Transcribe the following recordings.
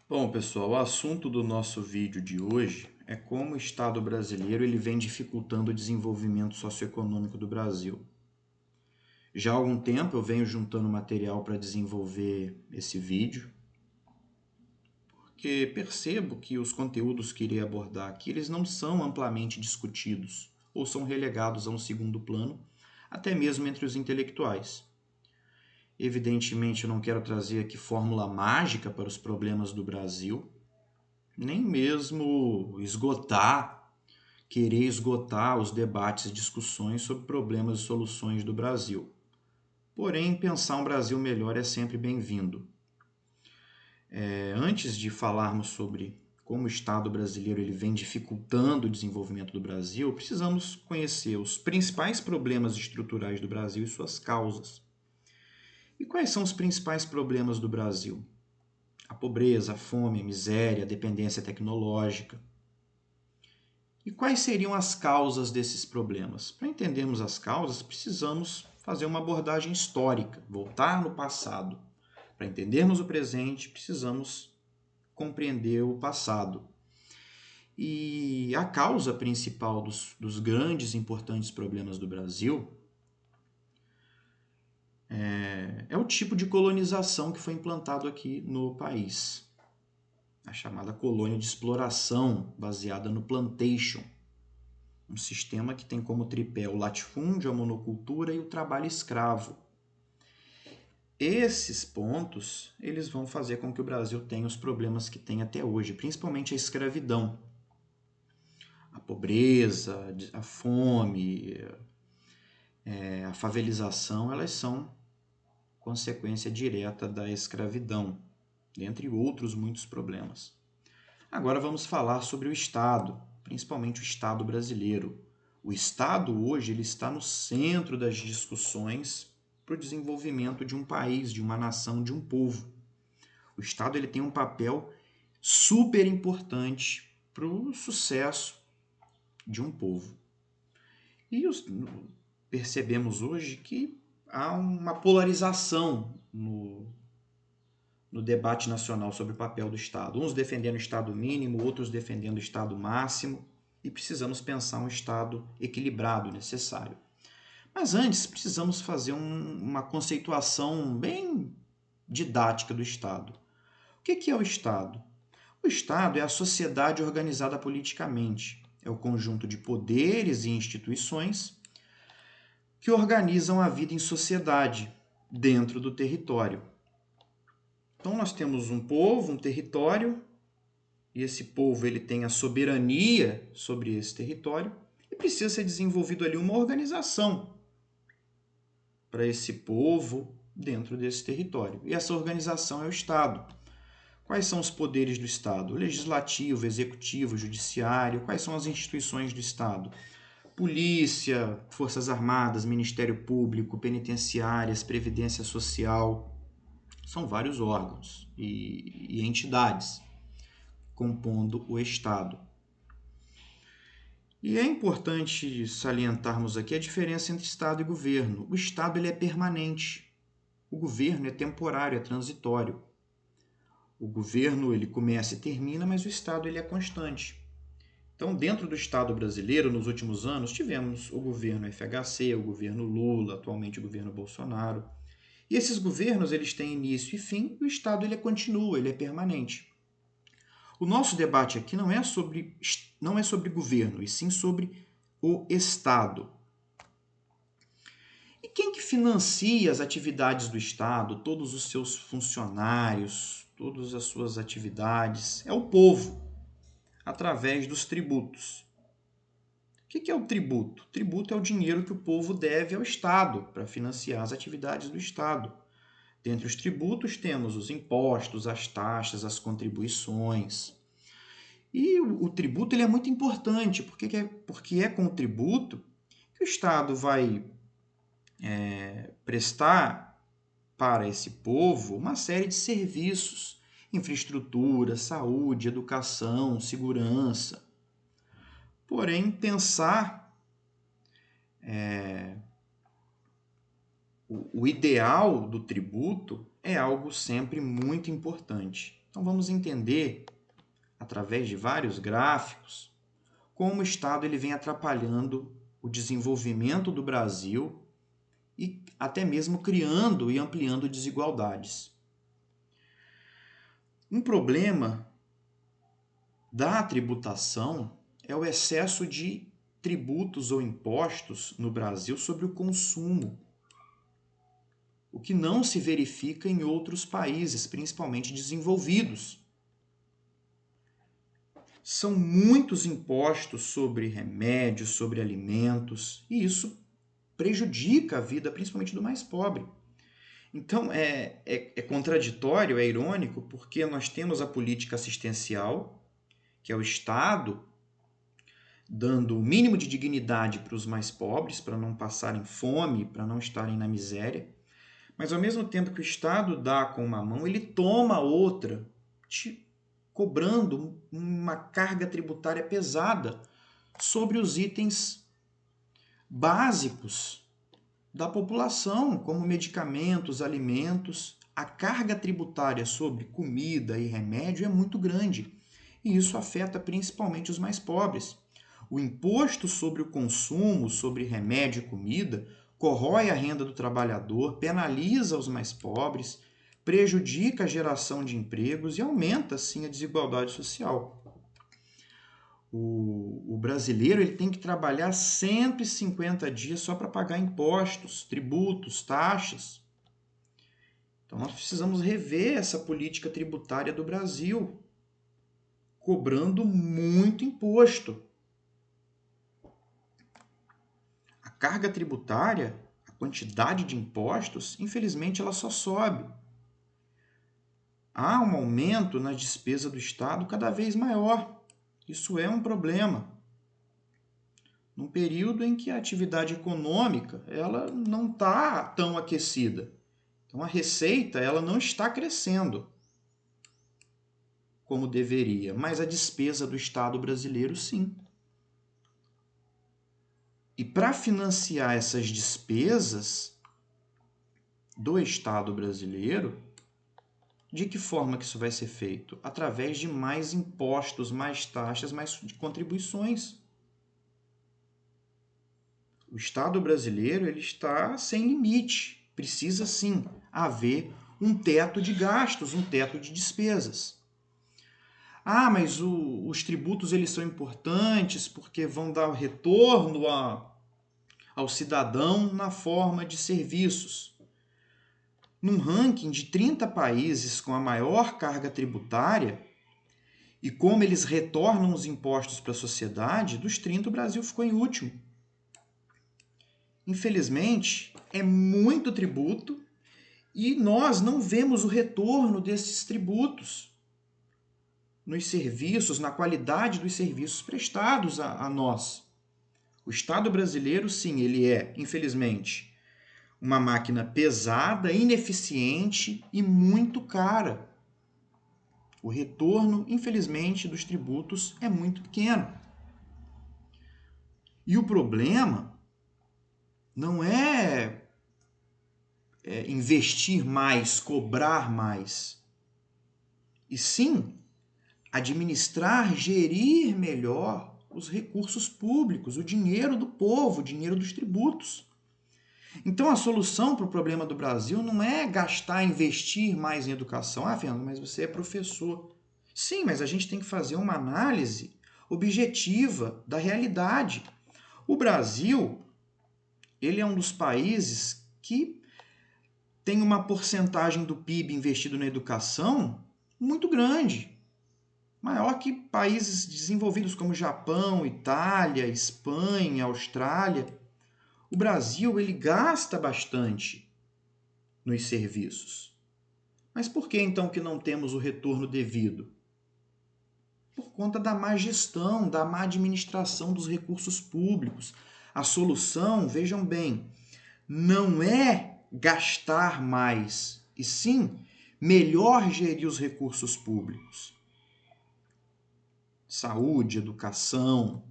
Bom, pessoal, o assunto do nosso vídeo de hoje é como o Estado brasileiro ele vem dificultando o desenvolvimento socioeconômico do Brasil. Já há algum tempo eu venho juntando material para desenvolver esse vídeo, porque percebo que os conteúdos que irei abordar aqui eles não são amplamente discutidos ou são relegados a um segundo plano, até mesmo entre os intelectuais. Evidentemente, eu não quero trazer aqui fórmula mágica para os problemas do Brasil, nem mesmo querer esgotar os debates e discussões sobre problemas e soluções do Brasil. Porém, pensar um Brasil melhor é sempre bem-vindo. Antes de falarmos sobre como o Estado brasileiro ele vem dificultando o desenvolvimento do Brasil, precisamos conhecer os principais problemas estruturais do Brasil e suas causas. E quais são os principais problemas do Brasil? A pobreza, a fome, a miséria, a dependência tecnológica. E quais seriam as causas desses problemas? Para entendermos as causas, precisamos fazer uma abordagem histórica, voltar no passado. Para entendermos o presente, precisamos compreender o passado. E a causa principal dos grandes e importantes problemas do Brasil é o tipo de colonização que foi implantado aqui no país. A chamada colônia de exploração, baseada no plantation. Um sistema que tem como tripé o latifúndio, a monocultura e o trabalho escravo. Esses pontos, eles vão fazer com que o Brasil tenha os problemas que tem até hoje, principalmente a escravidão. A pobreza, a fome, a favelização, elas são consequência direta da escravidão, dentre outros muitos problemas. Agora vamos falar sobre o Estado, principalmente o Estado brasileiro. O Estado hoje ele está no centro das discussões para o desenvolvimento de um país, de uma nação, de um povo. O Estado ele tem um papel super importante para o sucesso de um povo. E percebemos hoje que há uma polarização no debate nacional sobre o papel do Estado. Uns defendendo o Estado mínimo, outros defendendo o Estado máximo, e precisamos pensar um Estado equilibrado, necessário. Mas antes, precisamos fazer uma conceituação bem didática do Estado. O que é o Estado? O Estado é a sociedade organizada politicamente. É o conjunto de poderes e instituições que organizam a vida em sociedade dentro do território. Então nós temos um povo, um território, e esse povo ele tem a soberania sobre esse território e precisa ser desenvolvido ali uma organização para esse povo dentro desse território. E essa organização é o Estado. Quais são os poderes do Estado? O legislativo, o executivo, o judiciário. Quais são as instituições do Estado? Polícia, Forças Armadas, Ministério Público, penitenciárias, Previdência Social. São vários órgãos e entidades compondo o Estado. E é importante salientarmos aqui a diferença entre Estado e governo. O Estado ele é permanente, o governo é temporário, é transitório. O governo ele começa e termina, mas o Estado ele é constante. Então, dentro do Estado brasileiro, nos últimos anos, tivemos o governo FHC, o governo Lula, atualmente o governo Bolsonaro. E esses governos eles têm início e fim, e o Estado ele continua, ele é permanente. O nosso debate aqui não é sobre governo, e sim sobre o Estado. E quem que financia as atividades do Estado, todos os seus funcionários, todas as suas atividades? É o povo, através dos tributos. O que é o tributo? O tributo é o dinheiro que o povo deve ao Estado para financiar as atividades do Estado. Dentre os tributos temos os impostos, as taxas, as contribuições. E o tributo ele é muito importante, porque é com o tributo que o Estado vai prestar para esse povo uma série de serviços, infraestrutura, saúde, educação, segurança. Porém, pensar o ideal do tributo é algo sempre muito importante. Então vamos entender, através de vários gráficos, como o Estado ele vem atrapalhando o desenvolvimento do Brasil e até mesmo criando e ampliando desigualdades. Um problema da tributação é o excesso de tributos ou impostos no Brasil sobre o consumo, o que não se verifica em outros países, principalmente desenvolvidos. São muitos impostos sobre remédios, sobre alimentos, e isso prejudica a vida, principalmente do mais pobre. Então, é contraditório, é irônico, porque nós temos a política assistencial, que é o Estado dando o mínimo de dignidade para os mais pobres, para não passarem fome, para não estarem na miséria, mas ao mesmo tempo que o Estado dá com uma mão, ele toma a outra, cobrando uma carga tributária pesada sobre os itens básicos da população, como medicamentos, alimentos. A carga tributária sobre comida e remédio é muito grande, e isso afeta principalmente os mais pobres. O imposto sobre o consumo, sobre remédio e comida, corrói a renda do trabalhador, penaliza os mais pobres, prejudica a geração de empregos e aumenta, assim, a desigualdade social. O brasileiro ele tem que trabalhar 150 dias só para pagar impostos, tributos, taxas. Então, nós precisamos rever essa política tributária do Brasil, cobrando muito imposto. A carga tributária, a quantidade de impostos, infelizmente, ela só sobe. Há um aumento na despesa do Estado cada vez maior. Isso é um problema. Num período em que a atividade econômica ela não está tão aquecida. Então, a receita ela não está crescendo como deveria, mas a despesa do Estado brasileiro, sim. E para financiar essas despesas do Estado brasileiro, de que forma que isso vai ser feito? Através de mais impostos, mais taxas, mais contribuições. O Estado brasileiro ele está sem limite. Precisa, sim, haver um teto de gastos, um teto de despesas. Ah, mas os tributos eles são importantes porque vão dar retorno ao cidadão na forma de serviços. Num ranking de 30 países com a maior carga tributária e como eles retornam os impostos para a sociedade, dos 30 o Brasil ficou em último. Infelizmente, é muito tributo e nós não vemos o retorno desses tributos nos serviços, na qualidade dos serviços prestados a nós. O Estado brasileiro, sim, ele é, infelizmente, uma máquina pesada, ineficiente e muito cara. O retorno, infelizmente, dos tributos é muito pequeno. E o problema não é investir mais, cobrar mais, e sim administrar, gerir melhor os recursos públicos, o dinheiro do povo, o dinheiro dos tributos. Então, a solução para o problema do Brasil não é gastar, investir mais em educação. Ah, Fernando, mas você é professor. Sim, mas a gente tem que fazer uma análise objetiva da realidade. O Brasil, ele é um dos países que tem uma porcentagem do PIB investido na educação muito grande. Maior que países desenvolvidos como Japão, Itália, Espanha, Austrália. O Brasil ele gasta bastante nos serviços. Mas por que então que não temos o retorno devido? Por conta da má gestão, da má administração dos recursos públicos. A solução, vejam bem, não é gastar mais, e sim melhor gerir os recursos públicos. Saúde, educação.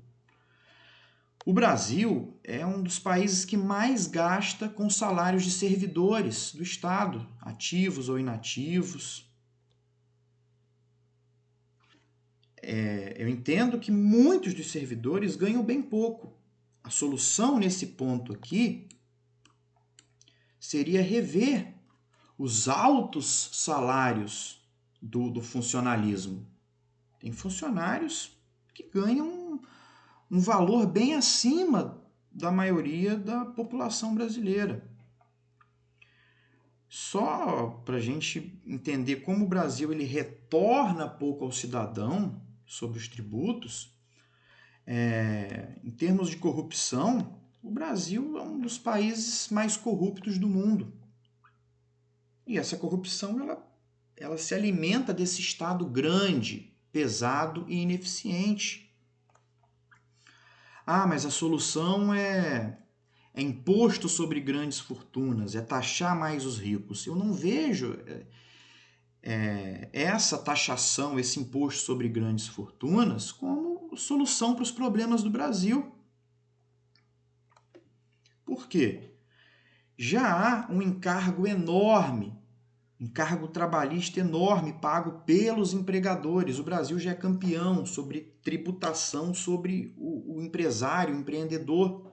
O Brasil é um dos países que mais gasta com salários de servidores do Estado, ativos ou inativos. Eu entendo que muitos dos servidores ganham bem pouco. A solução nesse ponto aqui seria rever os altos salários do funcionalismo. Tem funcionários que ganham um valor bem acima da maioria da população brasileira. Só para a gente entender como o Brasil ele retorna pouco ao cidadão sobre os tributos, em termos de corrupção, o Brasil é um dos países mais corruptos do mundo. E essa corrupção ela se alimenta desse Estado grande, pesado e ineficiente. Ah, mas a solução é imposto sobre grandes fortunas, é taxar mais os ricos. Eu não vejo essa taxação, esse imposto sobre grandes fortunas, como solução para os problemas do Brasil. Por quê? Já há um encargo enorme, encargo trabalhista enorme pago pelos empregadores. O Brasil já é campeão sobre tributação sobre o empresário, o empreendedor.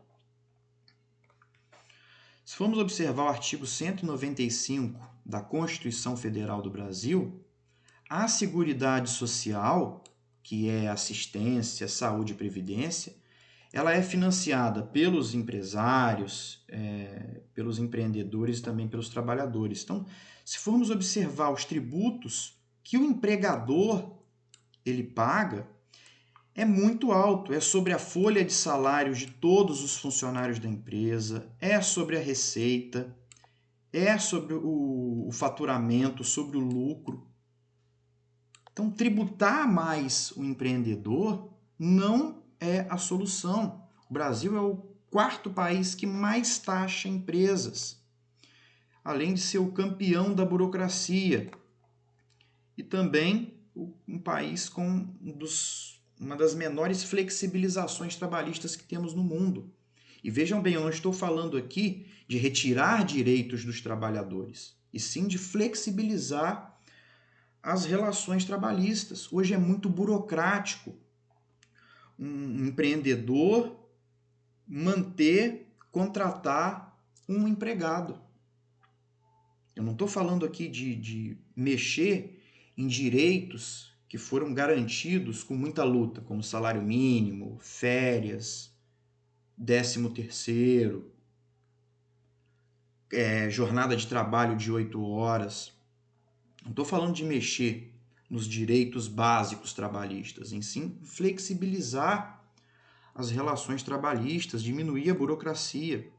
Se formos observar o artigo 195 da Constituição Federal do Brasil, a Seguridade Social, que é assistência, saúde e previdência, ela é financiada pelos empresários, pelos empreendedores e também pelos trabalhadores. Então, se formos observar os tributos que o empregador ele paga, é muito alto, é sobre a folha de salários de todos os funcionários da empresa, é sobre a receita, é sobre o faturamento, sobre o lucro. Então, tributar mais o empreendedor não é a solução. O Brasil é o quarto país que mais taxa empresas, além de ser o campeão da burocracia e também um país com uma das menores flexibilizações trabalhistas que temos no mundo. E vejam bem, eu não estou falando aqui de retirar direitos dos trabalhadores, e sim de flexibilizar as relações trabalhistas. Hoje é muito burocrático um empreendedor contratar um empregado. Eu não estou falando aqui de mexer em direitos que foram garantidos com muita luta, como salário mínimo, férias, 13º, jornada de trabalho de 8 horas. Não estou falando de mexer nos direitos básicos trabalhistas, em sim flexibilizar as relações trabalhistas, diminuir a burocracia.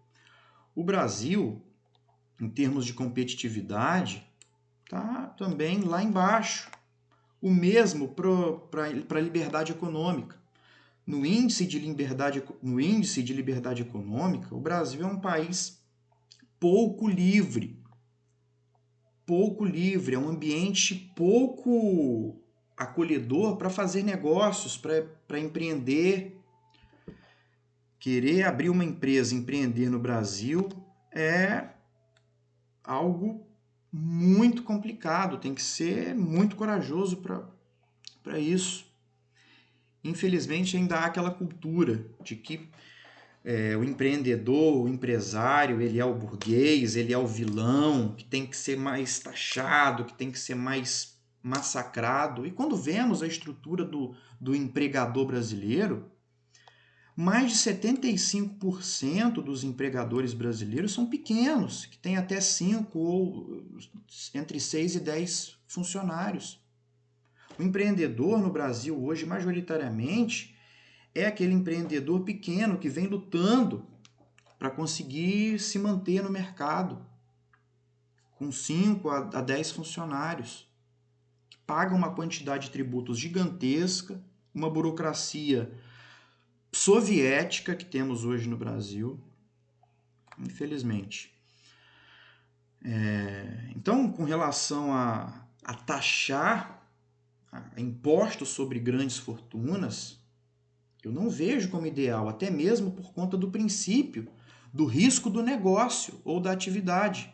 O Brasil, em termos de competitividade, está também lá embaixo. O mesmo para a liberdade econômica. No índice de liberdade econômica, o Brasil é um país pouco livre. Pouco livre, é um ambiente pouco acolhedor para fazer negócios, para empreender. Querer abrir uma empresa, empreender no Brasil é algo muito complicado, tem que ser muito corajoso para isso. Infelizmente, ainda há aquela cultura de que o empreendedor, o empresário, ele é o burguês, ele é o vilão, que tem que ser mais taxado, que tem que ser mais massacrado. E quando vemos a estrutura do empregador brasileiro, mais de 75% dos empregadores brasileiros são pequenos, que têm até 5 ou entre 6 e 10 funcionários. O empreendedor no Brasil hoje, majoritariamente, é aquele empreendedor pequeno que vem lutando para conseguir se manter no mercado, com 5 a 10 funcionários, que paga uma quantidade de tributos gigantesca, uma burocracia soviética que temos hoje no Brasil, infelizmente. Então, com relação a taxar impostos sobre grandes fortunas, Eu não vejo como ideal, até mesmo por conta do princípio do risco do negócio ou da atividade.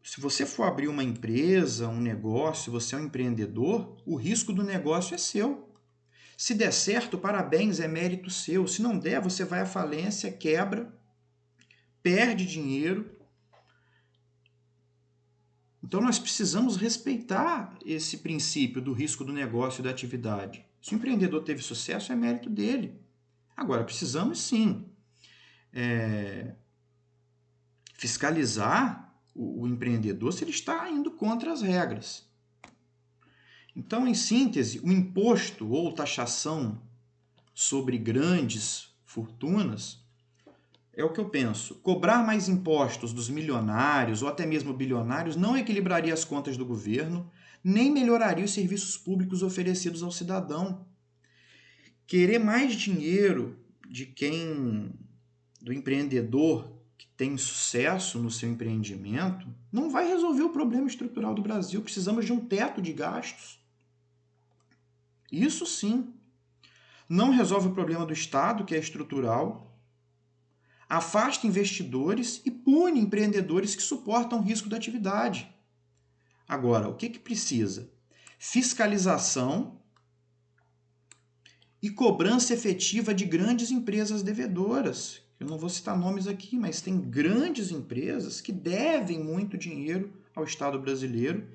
Se você for abrir uma empresa, um negócio, você é um empreendedor, o risco do negócio é seu. Se der certo, parabéns, é mérito seu. Se não der, você vai à falência, quebra, perde dinheiro. Então nós precisamos respeitar esse princípio do risco do negócio e da atividade. Se o empreendedor teve sucesso, é mérito dele. Agora, precisamos sim fiscalizar o empreendedor se ele está indo contra as regras. Então, em síntese, o imposto ou taxação sobre grandes fortunas é o que eu penso. Cobrar mais impostos dos milionários ou até mesmo bilionários não equilibraria as contas do governo, nem melhoraria os serviços públicos oferecidos ao cidadão. Querer mais dinheiro do empreendedor que tem sucesso no seu empreendimento não vai resolver o problema estrutural do Brasil. Precisamos de um teto de gastos. Isso sim. Não resolve o problema do Estado, que é estrutural, afasta investidores e pune empreendedores que suportam o risco da atividade. Agora, o que precisa? Fiscalização e cobrança efetiva de grandes empresas devedoras. Eu não vou citar nomes aqui, mas tem grandes empresas que devem muito dinheiro ao Estado brasileiro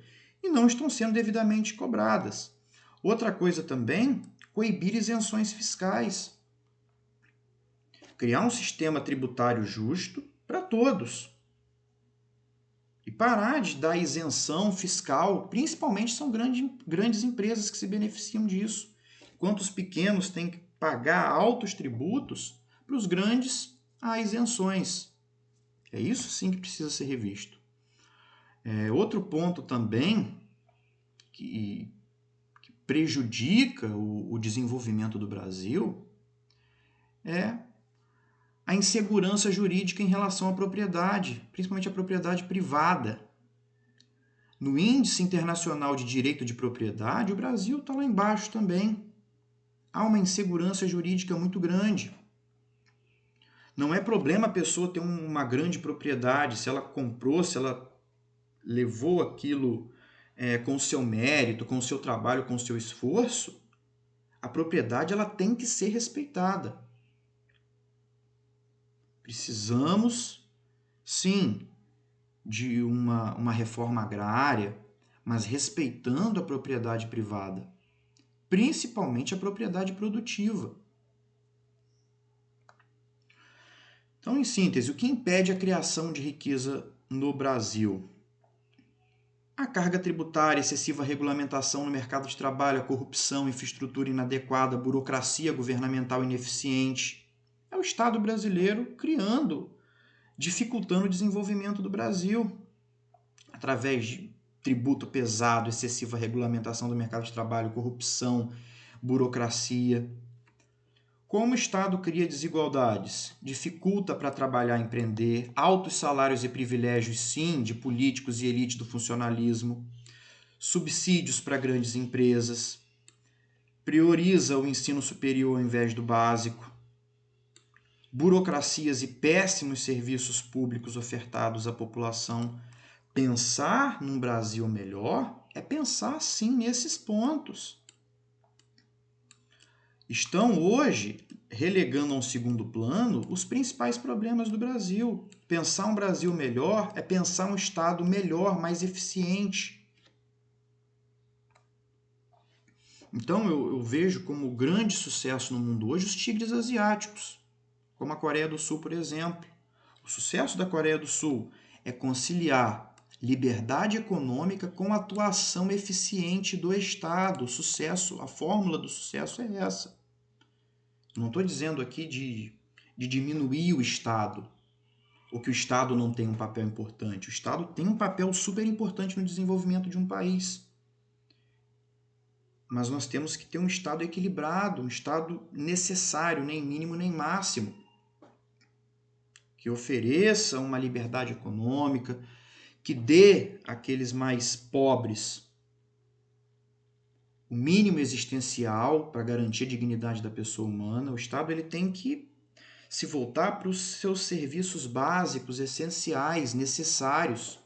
e não estão sendo devidamente cobradas. Outra coisa também, coibir isenções fiscais. Criar um sistema tributário justo para todos. E parar de dar isenção fiscal, principalmente são grandes empresas que se beneficiam disso. Enquanto os pequenos têm que pagar altos tributos, para os grandes há isenções. É isso sim que precisa ser revisto. Outro ponto também que prejudica o desenvolvimento do Brasil é a insegurança jurídica em relação à propriedade, principalmente a propriedade privada. No Índice Internacional de Direito de Propriedade, o Brasil está lá embaixo também. Há uma insegurança jurídica muito grande. Não é problema a pessoa ter uma grande propriedade, se ela comprou, se ela levou aquilo com o seu mérito, com o seu trabalho, com o seu esforço, a propriedade ela tem que ser respeitada. Precisamos, sim, de uma reforma agrária, mas respeitando a propriedade privada, principalmente a propriedade produtiva. Então, em síntese, o que impede a criação de riqueza no Brasil? A carga tributária, excessiva regulamentação no mercado de trabalho, a corrupção, infraestrutura inadequada, burocracia governamental ineficiente. É o Estado brasileiro dificultando o desenvolvimento do Brasil, através de tributo pesado, excessiva regulamentação do mercado de trabalho, corrupção, burocracia. Como o Estado cria desigualdades? Dificulta para trabalhar e empreender, altos salários e privilégios, sim, de políticos e elite do funcionalismo, subsídios para grandes empresas, prioriza o ensino superior ao invés do básico, burocracias e péssimos serviços públicos ofertados à população. Pensar num Brasil melhor é pensar, sim, nesses pontos. Estão hoje relegando a um segundo plano os principais problemas do Brasil. Pensar um Brasil melhor é pensar um Estado melhor, mais eficiente. Então eu vejo como grande sucesso no mundo hoje os tigres asiáticos, como a Coreia do Sul, por exemplo. O sucesso da Coreia do Sul é conciliar liberdade econômica com atuação eficiente do Estado. O sucesso, a fórmula do sucesso é essa. Não estou dizendo aqui de diminuir o Estado, ou que o Estado não tem um papel importante. O Estado tem um papel super importante no desenvolvimento de um país. Mas nós temos que ter um Estado equilibrado, um Estado necessário, nem mínimo nem máximo, que ofereça uma liberdade econômica, que dê àqueles mais pobres o mínimo existencial para garantir a dignidade da pessoa humana. O Estado ele tem que se voltar para os seus serviços básicos, essenciais, necessários.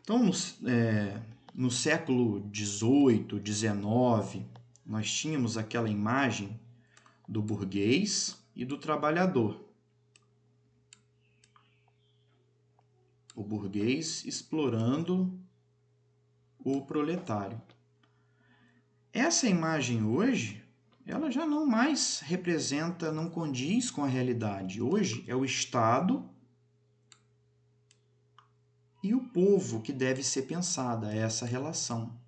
Então, no século XVIII, XIX, nós tínhamos aquela imagem do burguês e do trabalhador. O burguês explorando o proletário. Essa imagem hoje, ela já não mais representa, não condiz com a realidade. Hoje é o Estado e o povo que deve ser pensada essa relação.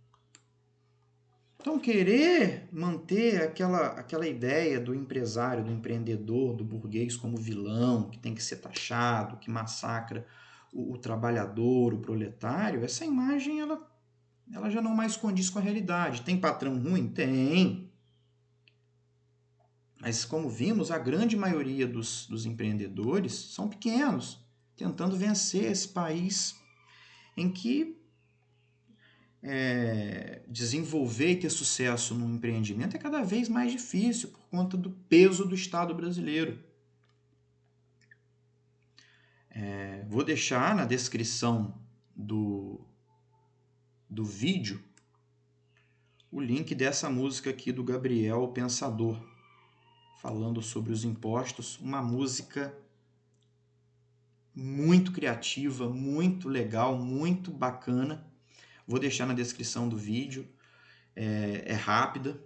Então, querer manter aquela ideia do empresário, do empreendedor, do burguês como vilão, que tem que ser taxado, que massacra o trabalhador, o proletário, essa imagem ela já não mais condiz com a realidade. Tem patrão ruim? Tem. Mas, como vimos, a grande maioria dos empreendedores são pequenos, tentando vencer esse país em que desenvolver e ter sucesso no empreendimento é cada vez mais difícil por conta do peso do Estado brasileiro. Vou deixar na descrição do vídeo o link dessa música aqui do Gabriel Pensador, falando sobre os impostos, uma música muito criativa, muito legal, muito bacana. Vou deixar na descrição do vídeo, é rápida,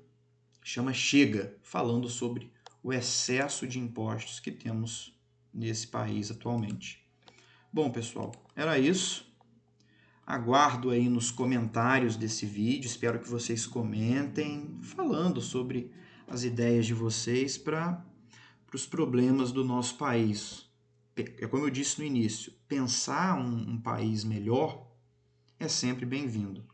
chama Chega, falando sobre o excesso de impostos que temos nesse país atualmente. Bom, pessoal, era isso. Aguardo aí nos comentários desse vídeo, espero que vocês comentem, falando sobre as ideias de vocês para os problemas do nosso país. É como eu disse no início, pensar um país melhor é sempre bem-vindo.